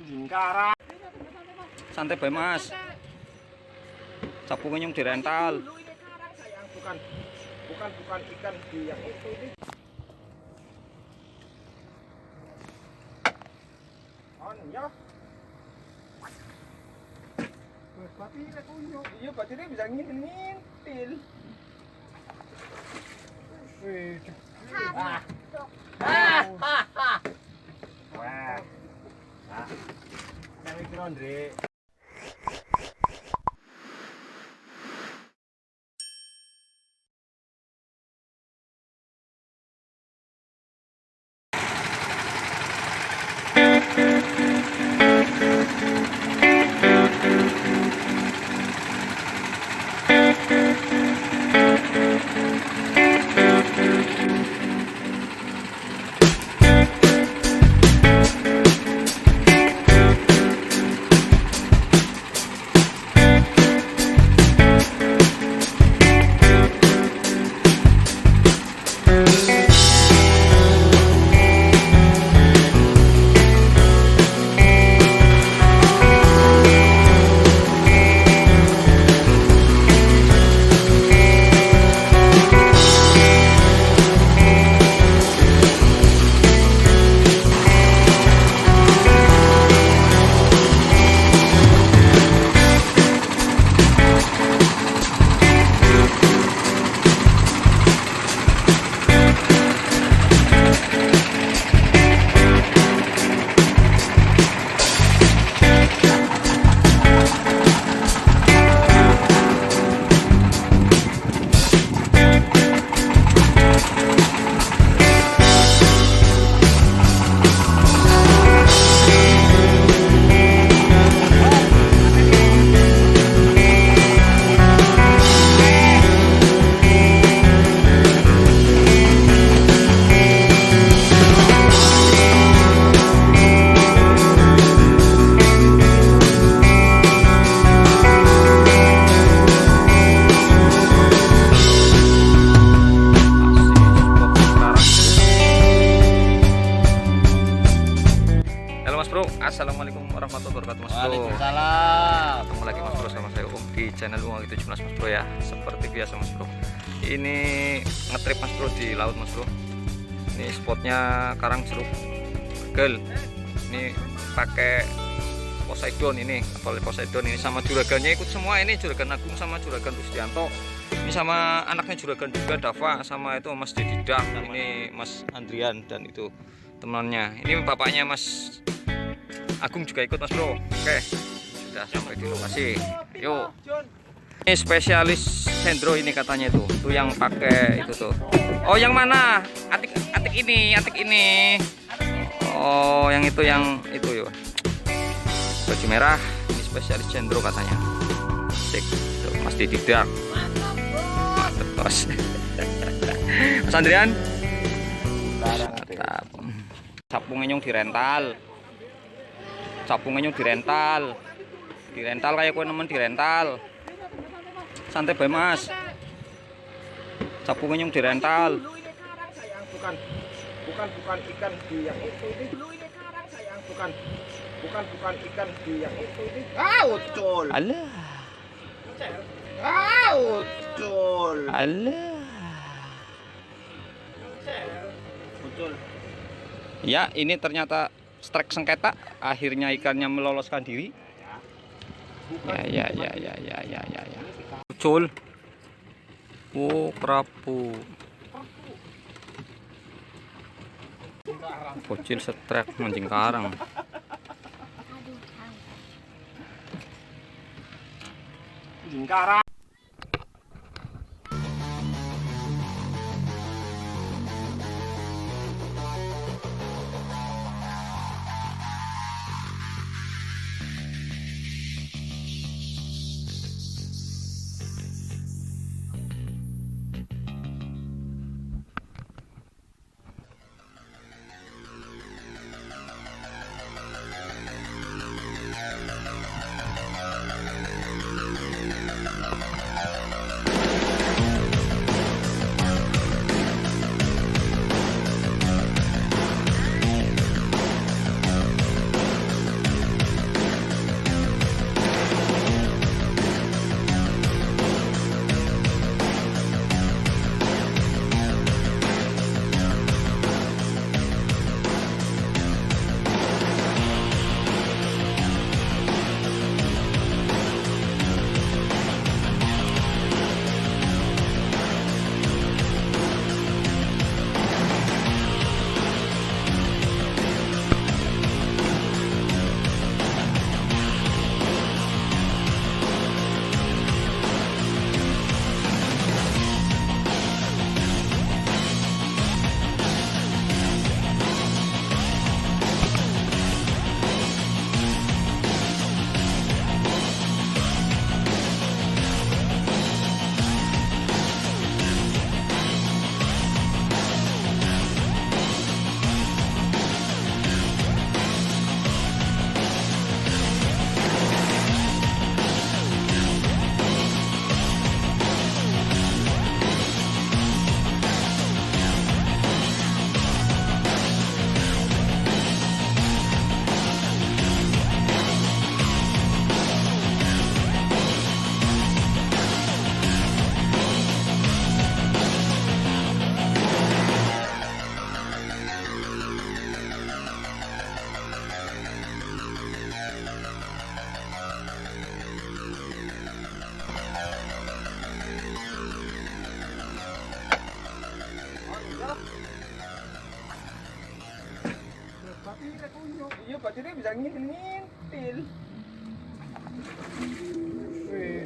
Jingkara. Santai bae Mas. Capungnya yang dirental. Bukan ikan di yang itu ini. Ya. Batirnya kunyuk. Iya, batirnya bisa ngintil. Wih. Wah. Nah. Yang iki Andre. Assalamualaikum warahmatullahi wabarakatuh Mas Bro. Waalaikumsalam. Ketemu lagi Mas Bro sama saya di channel Uang itu 17 Mas Bro ya. Seperti biasa Mas Bro. Ini ngetrip Mas Bro di laut Mas Bro. Ini spotnya Karang Jeruk Gel. Ini pakai Poseidon ini, kapal Poseidon ini sama juragannya ikut semua ini, Juragan Agung sama Juragan Rustianto. Ini sama anaknya Juragan juga Dava, sama itu Mas Dedidak, ini Mas Andrian dan itu temannya. Ini bapaknya Mas Agung juga ikut Mas Bro. Oke, sudah sampai di lokasi. Yuk. Ini spesialis sendro ini katanya itu. Tuh yang pakai itu tuh. Oh, yang mana? Atik ini. Oh, yang itu yuk. Baju merah. Ini spesialis sendro katanya. Sik. Tuh, Mas Dedidak. Mantap, Bos. Mas Andrian. Mantap. Capungnya yang dirental. Capungnya dirental kayak kue nemen dirental. Santai bae Mas. Capungnya dirental. Bukan ikan di yang itu ini. Bukan ikan di yang itu ini. Ucul. Alah. Ucul. Alah. Ucul. Ya, ini ternyata strike sengketa, akhirnya ikannya meloloskan diri. Ya. Ucul. Oh, kerapu. Bocil strike mancing karang. Jingkara. Iya, baterainya bisa ngintil. Wih.